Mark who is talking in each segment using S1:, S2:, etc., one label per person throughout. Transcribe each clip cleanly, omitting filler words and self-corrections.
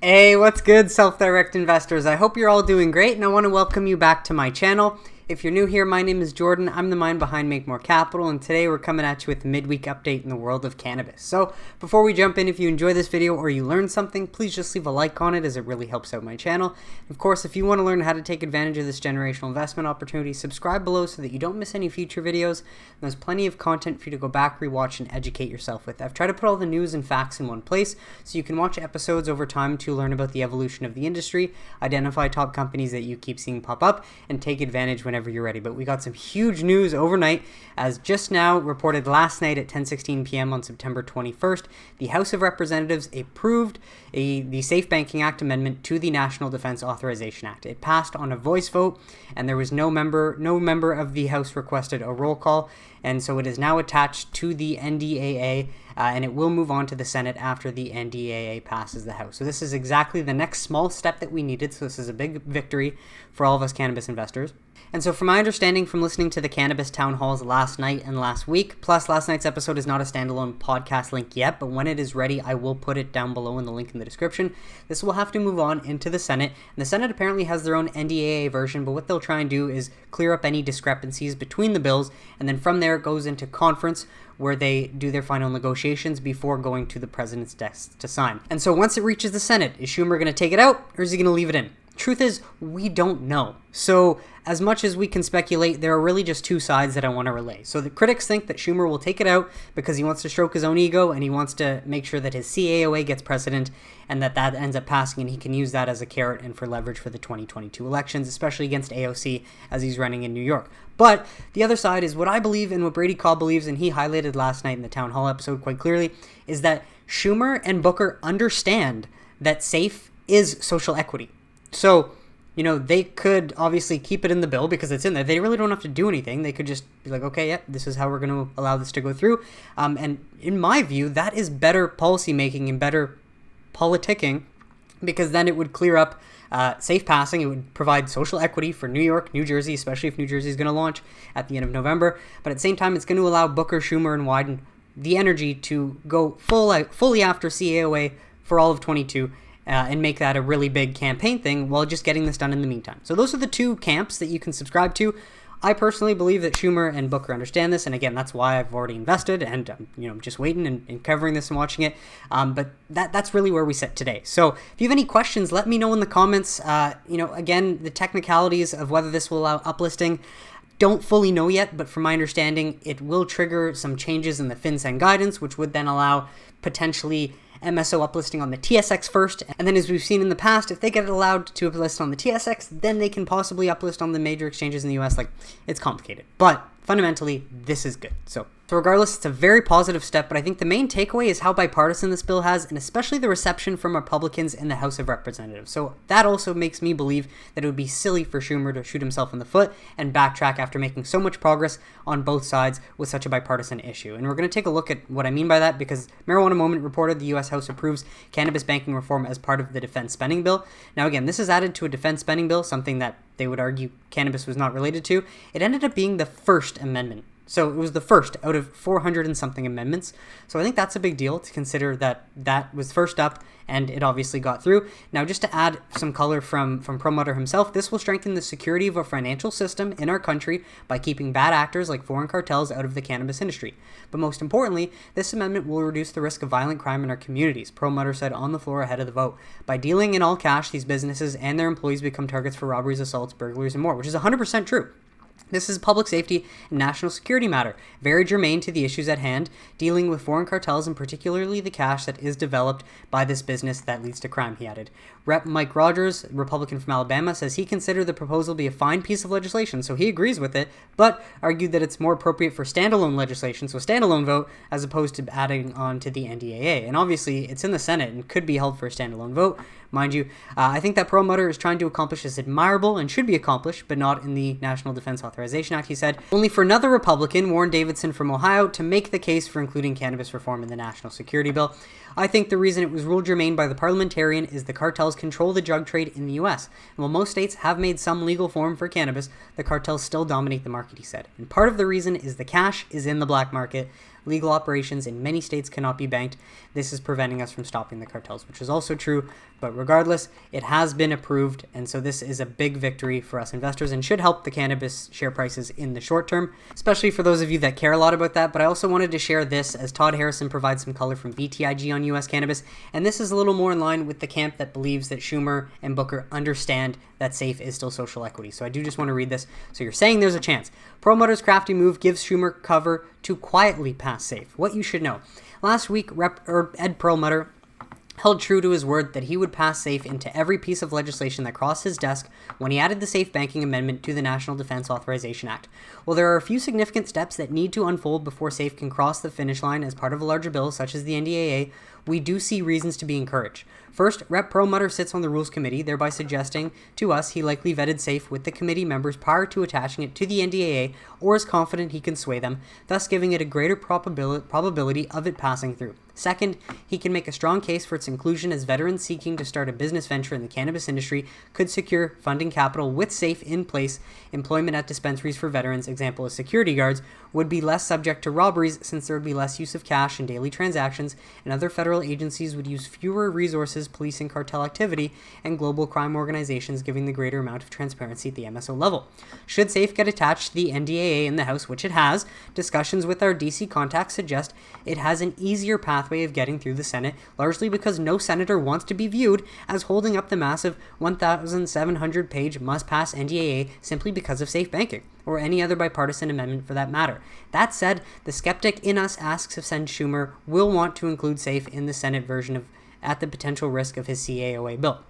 S1: Hey, what's good, self-direct investors? I hope you're all doing great, and I want to welcome you back to my channel. If you're new here, my name is Jordan. I'm the mind behind Make More Capital, and today we're coming at you with a midweek update in the world of cannabis. So before we jump in, if you enjoy this video or you learned something, please just leave a like on it as it really helps out my channel. Of course, if you want to learn how to take advantage of this generational investment opportunity, subscribe below so that you don't miss any future videos. And there's plenty of content for you to go back, rewatch, and educate yourself with. I've tried to put all the news and facts in one place so you can watch episodes over time to learn about the evolution of the industry, identify top companies that you keep seeing pop up, and take advantage whenever you're ready. But we got some huge news overnight, as just now reported last night at 10:16 p.m. on September 21st, the House of Representatives approved the Safe Banking Act amendment to the National Defense Authorization Act. It passed on a voice vote, and there was no member of the House requested a roll call, and so it is now attached to the NDAA, and it will move on to the Senate after the NDAA passes the House. So this is exactly the next small step that we needed, so this is a big victory for all of us cannabis investors. And so from my understanding from listening to the cannabis town halls last night and last week, plus last night's episode is not a standalone podcast link yet, but when it is ready, I will put it down below in the link in the description. This will have to move on into the Senate, and the Senate apparently has their own NDAA version, but what they'll try and do is clear up any discrepancies between the bills, and then from there it goes into conference, where they do their final negotiations before going to the president's desk to sign. And so once it reaches the Senate, is Schumer going to take it out, or is he going to leave it in? Truth is, we don't know. So as much as we can speculate, there are really just two sides that I want to relay. So the critics think that Schumer will take it out because he wants to stroke his own ego and he wants to make sure that his CAOA gets precedent and that ends up passing, and he can use that as a carrot and for leverage for the 2022 elections, especially against AOC as he's running in New York. But the other side is what I believe and what Brady Cobb believes, and he highlighted last night in the town hall episode quite clearly, is that Schumer and Booker understand that SAFE is social equity. So, you know, they could obviously keep it in the bill because it's in there. They really don't have to do anything. They could just be like, okay, yeah, this is how we're going to allow this to go through. And in my view, that is better policymaking and better politicking, because then it would clear up safe passing. It would provide social equity for New York, New Jersey, especially if New Jersey is going to launch at the end of November. But at the same time, it's going to allow Booker, Schumer, and Wyden the energy to go fully after CAOA for all of 22. And make that a really big campaign thing while just getting this done in the meantime. So those are the two camps that you can subscribe to. I personally believe that Schumer and Booker understand this, and again, that's why I've already invested, and I'm just waiting and covering this and watching it. But that's really where we sit today. So if you have any questions, let me know in the comments. Again, the technicalities of whether this will allow uplisting, don't fully know yet, but from my understanding, it will trigger some changes in the FinCEN guidance, which would then allow potentially MSO uplisting on the TSX first, and then as we've seen in the past, if they get allowed to uplist on the TSX, then they can possibly uplist on the major exchanges in the US. Like, it's complicated, but fundamentally, this is good. So regardless, it's a very positive step, but I think the main takeaway is how bipartisan this bill has, and especially the reception from Republicans in the House of Representatives. So that also makes me believe that it would be silly for Schumer to shoot himself in the foot and backtrack after making so much progress on both sides with such a bipartisan issue. And we're going to take a look at what I mean by that, because Marijuana Moment reported the U.S. House approves cannabis banking reform as part of the defense spending bill. Now again, this is added to a defense spending bill, something that they would argue cannabis was not related to. It ended up being the first amendment. So it was the first out of 400 and something amendments. So I think that's a big deal to consider that that was first up, and it obviously got through. Now, just to add some color from Perlmutter himself, this will strengthen the security of our financial system in our country by keeping bad actors like foreign cartels out of the cannabis industry. But most importantly, this amendment will reduce the risk of violent crime in our communities, Perlmutter said on the floor ahead of the vote. By dealing in all cash, these businesses and their employees become targets for robberies, assaults, burglaries, and more, which is 100% true. This is a public safety and national security matter, very germane to the issues at hand, dealing with foreign cartels and particularly the cash that is developed by this business that leads to crime, he added. Rep. Mike Rogers, Republican from Alabama, says he considered the proposal to be a fine piece of legislation, so he agrees with it, but argued that it's more appropriate for standalone legislation, so standalone vote, as opposed to adding on to the NDAA. And obviously, it's in the Senate and could be held for a standalone vote. Mind you, I think that Perlmutter is trying to accomplish is admirable and should be accomplished, but not in the National Defense Authorization Act, he said. Only for another Republican, Warren Davidson from Ohio, to make the case for including cannabis reform in the National Security Bill. I think the reason it was ruled germane by the parliamentarian is the cartels control the drug trade in the US. And while most states have made some legal form for cannabis, the cartels still dominate the market, he said. And part of the reason is the cash is in the black market. Legal operations in many states cannot be banked. This is preventing us from stopping the cartels, which is also true. But regardless, it has been approved, and so this is a big victory for us investors and should help the cannabis share prices in the short term, especially for those of you that care a lot about that. But I also wanted to share this as Todd Harrison provides some color from BTIG on U.S. cannabis, and this is a little more in line with the camp that believes that Schumer and Booker understand that SAFE is still social equity. So I do just want to read this. So you're saying there's a chance. Perlmutter's crafty move gives Schumer cover to quietly pass SAFE. What you should know. Last week, Ed Perlmutter held true to his word that he would pass SAFE into every piece of legislation that crossed his desk when he added the Safe Banking Amendment to the National Defense Authorization Act. While there are a few significant steps that need to unfold before SAFE can cross the finish line as part of a larger bill such as the NDAA, we do see reasons to be encouraged. First, Rep. Perlmutter sits on the Rules Committee, thereby suggesting to us he likely vetted SAFE with the committee members prior to attaching it to the NDAA, or is confident he can sway them, thus giving it a greater probability of it passing through. Second, he can make a strong case for its inclusion as veterans seeking to start a business venture in the cannabis industry could secure funding capital with SAFE in place. Employment at dispensaries for veterans, example as security guards, would be less subject to robberies since there would be less use of cash in daily transactions, and other federal agencies would use fewer resources policing cartel activity and global crime organizations, giving the greater amount of transparency at the MSO level. Should SAFE get attached to the NDAA in the House, which it has, discussions with our DC contacts suggest it has an easier pathway of getting through the Senate, largely because no senator wants to be viewed as holding up the massive 1,700-page must-pass NDAA simply because of safe banking, or any other bipartisan amendment for that matter. That said, the skeptic in us asks if Sen. Schumer will want to include SAFE in the Senate version at the potential risk of his CAOA bill.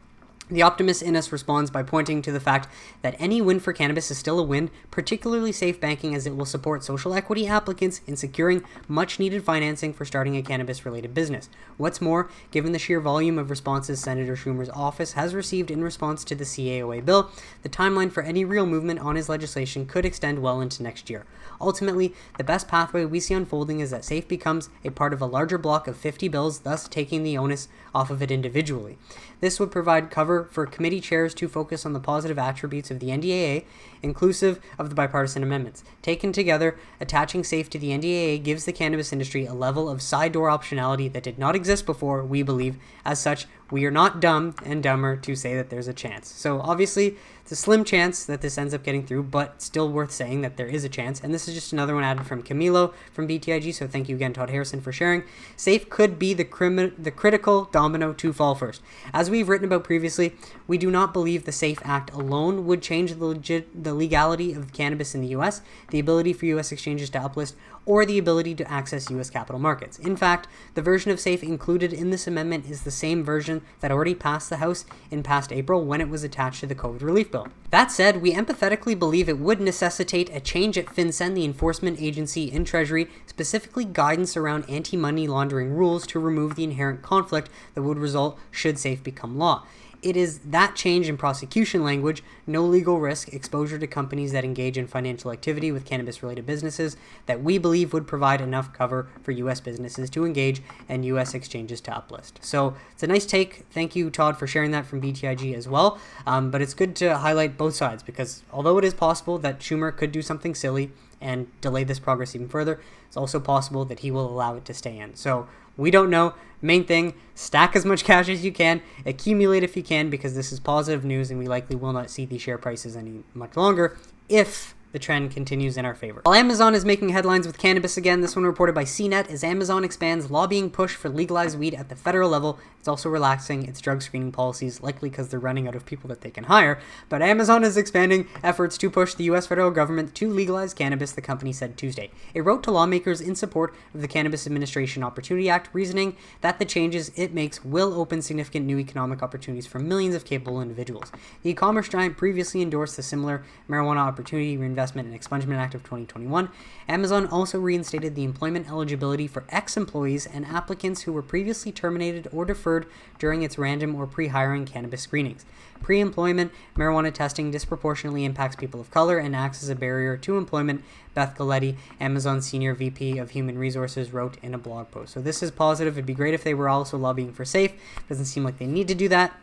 S1: The optimist in us responds by pointing to the fact that any win for cannabis is still a win, particularly safe banking, as it will support social equity applicants in securing much-needed financing for starting a cannabis-related business. What's more, given the sheer volume of responses Senator Schumer's office has received in response to the CAOA bill, the timeline for any real movement on his legislation could extend well into next year. Ultimately, the best pathway we see unfolding is that SAFE becomes a part of a larger block of 50 bills, thus taking the onus off of it individually. This would provide cover for committee chairs to focus on the positive attributes of the NDAA, inclusive of the bipartisan amendments. Taken together, attaching SAFE to the NDAA gives the cannabis industry a level of side door optionality that did not exist before, we believe. As such, we are not dumb and dumber to say that there's a chance. So obviously, it's a slim chance that this ends up getting through, but still worth saying that there is a chance. And this is just another one added from Camilo from BTIG, so thank you again, Todd Harrison, for sharing. SAFE could be the critical domino to fall first. As we've written about previously, we do not believe the SAFE Act alone would change the legality of cannabis in the U.S., the ability for U.S. exchanges to uplist, or the ability to access U.S. capital markets. In fact, the version of SAFE included in this amendment is the same version that already passed the House in past April when it was attached to the COVID relief bill. That said, we empathetically believe it would necessitate a change at FinCEN, the enforcement agency in Treasury, specifically guidance around anti-money laundering rules to remove the inherent conflict that would result should SAFE become law. It is that change in prosecution language, no legal risk, exposure to companies that engage in financial activity with cannabis-related businesses, that we believe would provide enough cover for U.S. businesses to engage and U.S. exchanges to uplist. So it's a nice take. Thank you, Todd, for sharing that from BTIG as well. But it's good to highlight both sides because although it is possible that Schumer could do something silly and delay this progress even further, it's also possible that he will allow it to stay in. So we don't know. Main thing, stack as much cash as you can, accumulate if you can, because this is positive news and we likely will not see these share prices any much longer if the trend continues in our favor. While Amazon is making headlines with cannabis again, this one reported by CNET, as Amazon expands lobbying push for legalized weed at the federal level. It's also relaxing its drug screening policies, likely because they're running out of people that they can hire. But Amazon is expanding efforts to push the U.S. federal government to legalize cannabis, the company said Tuesday. It wrote to lawmakers in support of the Cannabis Administration Opportunity Act, reasoning that the changes it makes will open significant new economic opportunities for millions of capable individuals. The e-commerce giant previously endorsed the similar Marijuana Opportunity Reinvestment Investment and Expungement Act of 2021, Amazon also reinstated the employment eligibility for ex-employees and applicants who were previously terminated or deferred during its random or pre-hiring cannabis screenings. Pre-employment marijuana testing disproportionately impacts people of color and acts as a barrier to employment, Beth Galetti, Amazon's Senior VP of Human Resources, wrote in a blog post. So this is positive. It'd be great if they were also lobbying for SAFE. Doesn't seem like they need to do that.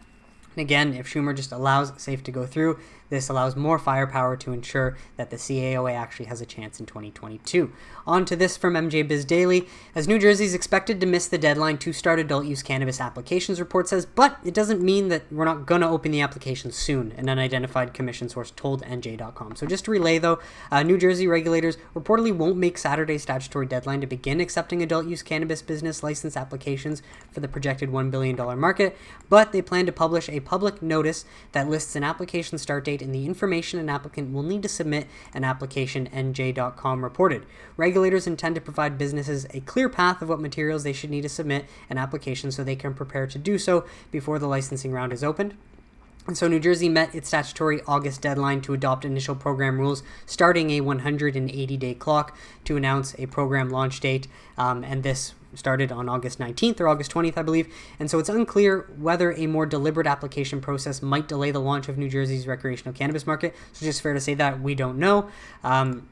S1: And again, if Schumer just allows SAFE to go through, this allows more firepower to ensure that the CAOA actually has a chance in 2022. On to this from MJ Biz Daily. As New Jersey is expected to miss the deadline to start adult use cannabis applications, report says, but it doesn't mean that we're not going to open the applications soon, an unidentified commission source told NJ.com. So just to relay though, New Jersey regulators reportedly won't make Saturday's statutory deadline to begin accepting adult use cannabis business license applications for the projected $1 billion market, but they plan to publish a public notice that lists an application start date and the information an applicant will need to submit an application, NJ.com reported. Regulators intend to provide businesses a clear path of what materials they should need to submit an application so they can prepare to do so before the licensing round is opened. And so New Jersey met its statutory August deadline to adopt initial program rules, starting a 180-day clock to announce a program launch date, and this started on August 19th or August 20th, I believe. And so it's unclear whether a more deliberate application process might delay the launch of New Jersey's recreational cannabis market. So just fair to say that we don't know.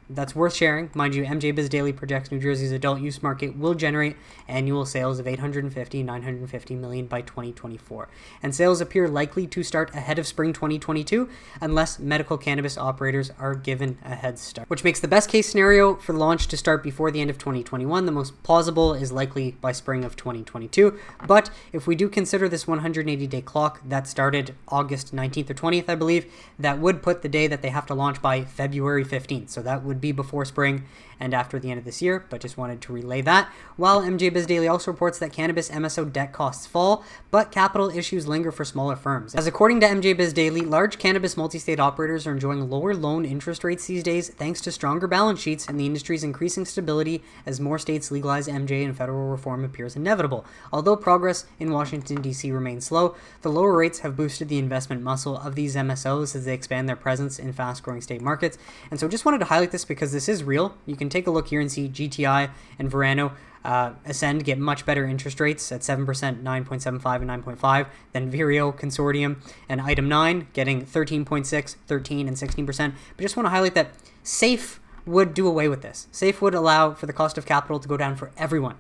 S1: That's worth sharing. Mind you, MJ Biz Daily projects New Jersey's adult use market will generate annual sales of $850-950 million by 2024. And sales appear likely to start ahead of spring 2022 unless medical cannabis operators are given a head start, which makes the best case scenario for launch to start before the end of 2021. The most plausible is likely by spring of 2022. But if we do consider this 180-day clock that started August 19th or 20th, I believe, that would put the day that they have to launch by February 15th. So that would be before spring and after the end of this year, but just wanted to relay that. While MJ Biz Daily also reports that cannabis MSO debt costs fall, but capital issues linger for smaller firms. As according to MJ Biz Daily, large cannabis multi-state operators are enjoying lower loan interest rates these days thanks to stronger balance sheets and the industry's increasing stability as more states legalize MJ and federal reform appears inevitable. Although progress in Washington, D.C. remains slow, the lower rates have boosted the investment muscle of these MSOs as they expand their presence in fast-growing state markets. And so just wanted to highlight this because this is real. You can take a look here and see GTI and Verano Ascend get much better interest rates at 7%, 9.75, and 9.5 than Vireo, Consortium, and Item 9 getting 13.6, 13, and 16%. But just want to highlight that SAFE would do away with this. SAFE would allow for the cost of capital to go down for everyone.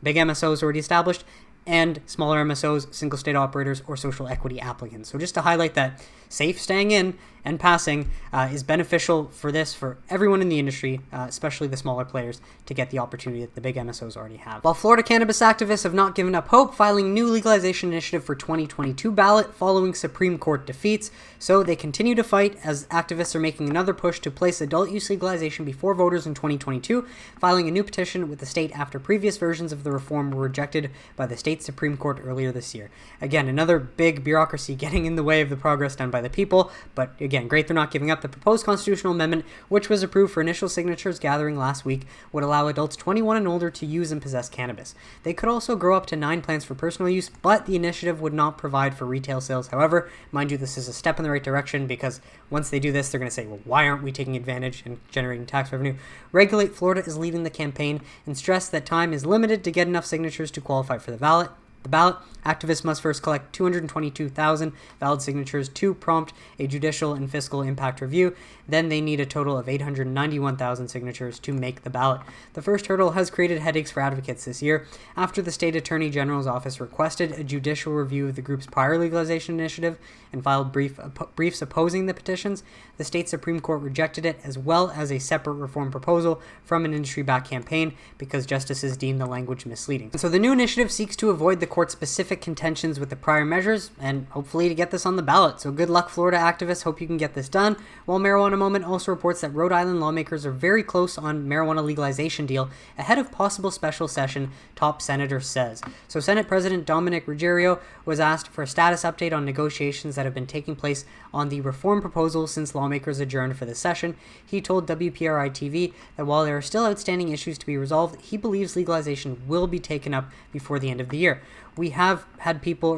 S1: Big MSOs already established, and smaller MSOs, single state operators, or social equity applicants. So just to highlight that SAFE staying in and passing is beneficial for everyone in the industry, especially the smaller players, to get the opportunity that the big MSOs already have. While Florida cannabis activists have not given up hope, filing new legalization initiative for 2022 ballot following Supreme Court defeats, so they continue to fight as activists are making another push to place adult use legalization before voters in 2022, filing a new petition with the state after previous versions of the reform were rejected by the state Supreme Court earlier this year. Again, another big bureaucracy getting in the way of the progress done by the people, but again, great they're not giving up. The proposed constitutional amendment, which was approved for initial signatures gathering last week, would allow adults 21 and older to use and possess cannabis. They could also grow up to 9 plants for personal use, but the initiative would not provide for retail sales. However, mind you, this is a step in the right direction because once they do this, they're going to say, well, why aren't we taking advantage and generating tax revenue? Regulate Florida is leading the campaign and stressed that time is limited to get enough signatures to qualify for the ballot. Activists must first collect 222,000 valid signatures to prompt a judicial and fiscal impact review. Then they need a total of 891,000 signatures to make the ballot. The first hurdle has created headaches for advocates this year after the state attorney general's office requested a judicial review of the group's prior legalization initiative and filed briefs opposing the petitions. The state Supreme Court rejected it, as well as a separate reform proposal from an industry-backed campaign because justices deemed the language misleading. So the new initiative seeks to avoid the court's specific contentions with the prior measures and hopefully to get this on the ballot. So good luck, Florida activists. Hope you can get this done. While Marijuana Moment also reports that Rhode Island lawmakers are very close on marijuana legalization deal ahead of possible special session, top senator says. So Senate President Dominic Ruggiero was asked for a status update on negotiations that have been taking place on the reform proposal since lawmakers adjourned for the session. He told WPRI-TV that while there are still outstanding issues to be resolved, he believes legalization will be taken up before the end of the year. we had people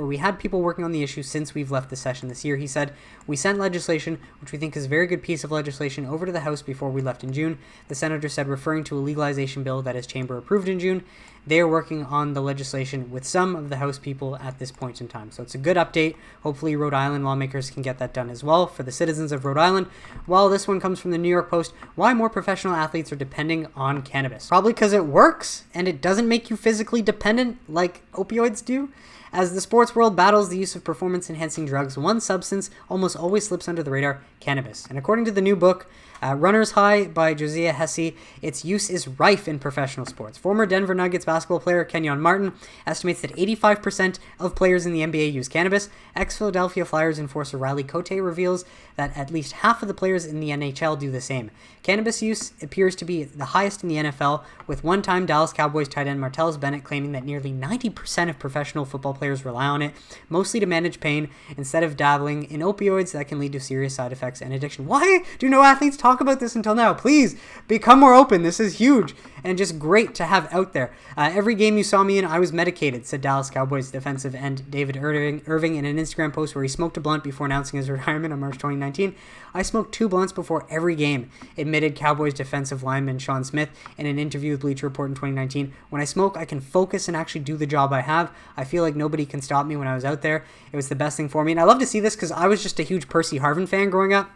S1: working on the issue since we've left the session this year. He said, we sent legislation, which we think is a very good piece of legislation, over to the House before we left in June. The senator said, referring to a legalization bill that his chamber approved in June. They are working on the legislation with some of the House people at this point in time. So it's a good update. Hopefully Rhode Island lawmakers can get that done as well for the citizens of Rhode Island. While this one comes from the New York Post, why more professional athletes are depending on cannabis. Probably because it works and it doesn't make you physically dependent like opioids do. As the sports world battles the use of performance-enhancing drugs, one substance almost always slips under the radar: cannabis. And according to the new book, Runner's High by Josiah Hesse, its use is rife in professional sports. Former Denver Nuggets basketball player Kenyon Martin estimates that 85% of players in the NBA use cannabis. Ex-Philadelphia Flyers enforcer Riley Cote reveals that at least half of the players in the NHL do the same. Cannabis use appears to be the highest in the NFL, with one-time Dallas Cowboys tight end Martellus Bennett claiming that nearly 90% of professional football players rely on it, mostly to manage pain, instead of dabbling in opioids that can lead to serious side effects and addiction. Why do no athletes talk about this until now? Please, become more open. This is huge and just great to have out there. Every game you saw me in, I was medicated, said Dallas Cowboys defensive end David Irving in an Instagram post where he smoked a blunt before announcing his retirement on March 2019. I smoked 2 blunts before every game, admitted Cowboys defensive lineman Sean Smith in an interview with Bleacher Report in 2019. When I smoke, I can focus and actually do the job I have. I feel like nobody can stop me when I was out there. It was the best thing for me. And I love to see this because I was just a huge Percy Harvin fan growing up.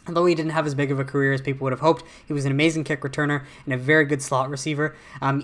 S1: Although he didn't have as big of a career as people would have hoped, he was an amazing kick returner and a very good slot receiver.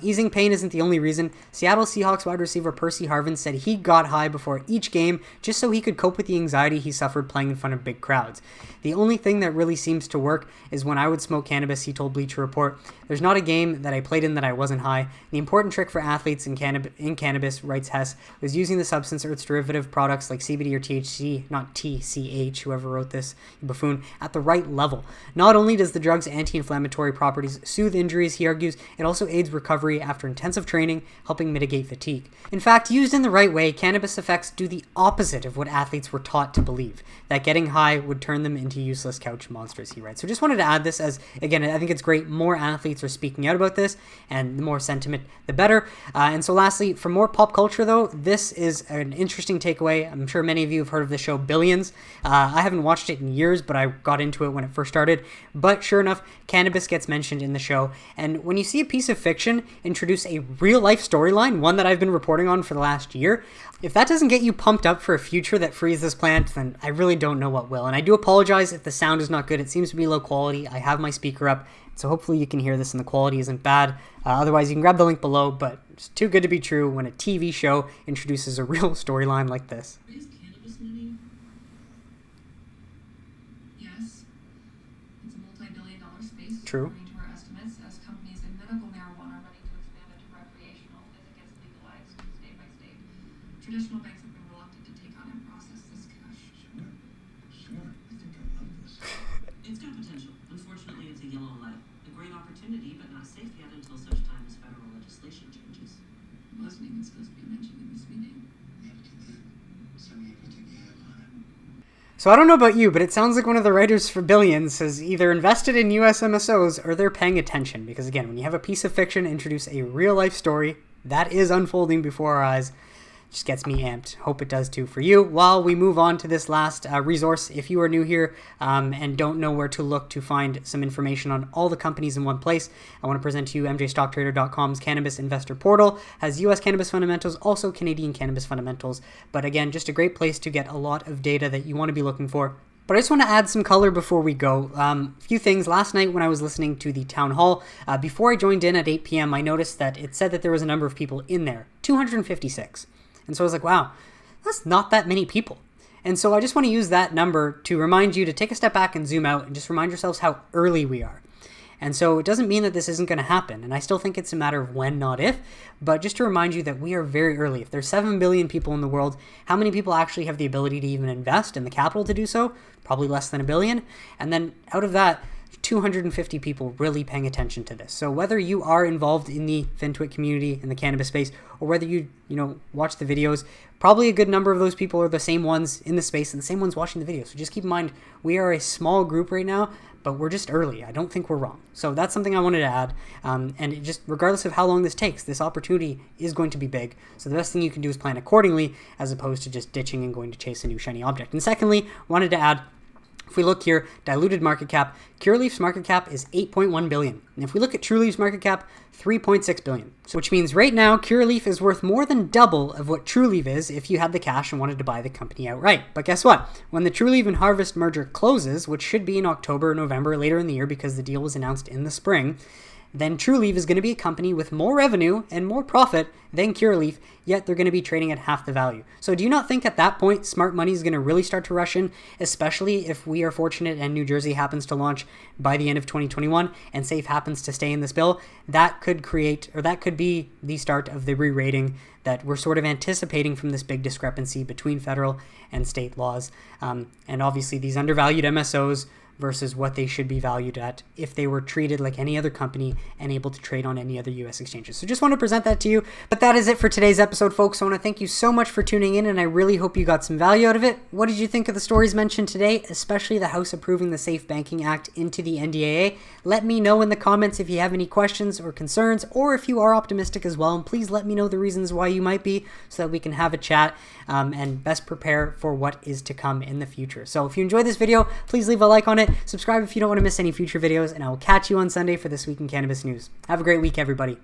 S1: Easing pain isn't the only reason. Seattle Seahawks wide receiver Percy Harvin said he got high before each game just so he could cope with the anxiety he suffered playing in front of big crowds. The only thing that really seems to work is when I would smoke cannabis, he told Bleacher Report. There's not a game that I played in that I wasn't high. The important trick for athletes in cannabis, writes Hess, was using the substance or its derivative products like CBD or THC, not TCH, whoever wrote this, buffoon, at the right level. Not only does the drug's anti-inflammatory properties soothe injuries, he argues, it also aids recovery after intensive training, helping mitigate fatigue. In fact, used in the right way, cannabis effects do the opposite of what athletes were taught to believe, that getting high would turn them into useless couch monsters, he writes. So just wanted to add this as, again, I think it's great more athletes are speaking out about this, and the more sentiment, the better. And so lastly, for more pop culture though, this is an interesting takeaway. I'm sure many of you have heard of the show Billions. I haven't watched it in years, but I got into it when it first started. But sure enough, cannabis gets mentioned in the show. And when you see a piece of fiction introduce a real life storyline, one that I've been reporting on for the last year, if that doesn't get you pumped up for a future that frees this plant, then I really don't know what will. And I do apologize if the sound is not good. It seems to be low quality. I have my speaker up, so hopefully you can hear this and the quality isn't bad. Otherwise, you can grab the link below, but it's too good to be true when a TV show introduces a real storyline like this.
S2: Is cannabis money? Yes. It's a multi-billion-dollar space.
S1: True.
S2: According to our estimates, as companies in medical marijuana are running to expand it to recreational as it gets legalized state by state. Traditional banks have been reluctant to take on and process this cash.
S3: Sure. I think I love this.
S4: It's got potential. Unfortunately, it's a yellow light. A great opportunity, but not safe yet until such time as federal legislation changes.
S2: It wasn't even supposed to be mentioned in this meeting.
S3: Somebody put their hand on it.
S1: So I don't know about you, but it sounds like one of the writers for Billions has either invested in US MSOs or they're paying attention. Because again, when you have a piece of fiction introduce a real life story that is unfolding before our eyes, just gets me amped. Hope it does too for you. While we move on to this last resource, if you are new here and don't know where to look to find some information on all the companies in one place, I want to present to you MJStockTrader.com's Cannabis Investor Portal. Has U.S. cannabis fundamentals, also Canadian cannabis fundamentals. But again, just a great place to get a lot of data that you want to be looking for. But I just want to add some color before we go. A few things. Last night when I was listening to the town hall, before I joined in at 8 p.m., I noticed that it said that there was a number of people in there, 256. And so I was like, wow, that's not that many people. And so I just want to use that number to remind you to take a step back and zoom out and just remind yourselves how early we are. And so it doesn't mean that this isn't going to happen. And I still think it's a matter of when, not if. But just to remind you that we are very early. If there's 7 billion people in the world, how many people actually have the ability to even invest in the capital to do so? Probably less than 1 billion. And then out of that, 250 people really paying attention to this. So whether you are involved in the FinTwit community in the cannabis space, or whether you watch the videos, probably a good number of those people are the same ones in the space and the same ones watching the videos. So just keep in mind, we are a small group right now, but we're just early. I don't think we're wrong. So that's something I wanted to add. And it just, regardless of how long this takes, this opportunity is going to be big. So the best thing you can do is plan accordingly, as opposed to just ditching and going to chase a new shiny object. And secondly, wanted to add, if we look here, diluted market cap, Curaleaf's market cap is $8.1 billion. And if we look at Trulief's market cap, $3.6 billion. Which means right now, Curaleaf is worth more than double of what Trulieve is if you had the cash and wanted to buy the company outright. But guess what? When the Trulieve and Harvest merger closes, which should be in October or November, later in the year, because the deal was announced in the spring, then Trulieve is going to be a company with more revenue and more profit than Curaleaf, yet they're going to be trading at half the value. So do you not think at that point smart money is going to really start to rush in, especially if we are fortunate and New Jersey happens to launch by the end of 2021 and SAFE happens to stay in this bill? That could create, or that could be the start of the re-rating that we're sort of anticipating from this big discrepancy between federal and state laws. And obviously these undervalued MSOs versus what they should be valued at if they were treated like any other company and able to trade on any other U.S. exchanges. So just want to present that to you. But that is it for today's episode, folks. I want to thank you so much for tuning in, and I really hope you got some value out of it. What did you think of the stories mentioned today, especially the House approving the Safe Banking Act into the NDAA? Let me know in the comments if you have any questions or concerns, or if you are optimistic as well, and please let me know the reasons why you might be so that we can have a chat and best prepare for what is to come in the future. So if you enjoyed this video, please leave a like on it. Subscribe if you don't want to miss any future videos, and I will catch you on Sunday for This Week in Cannabis News. Have a great week, everybody.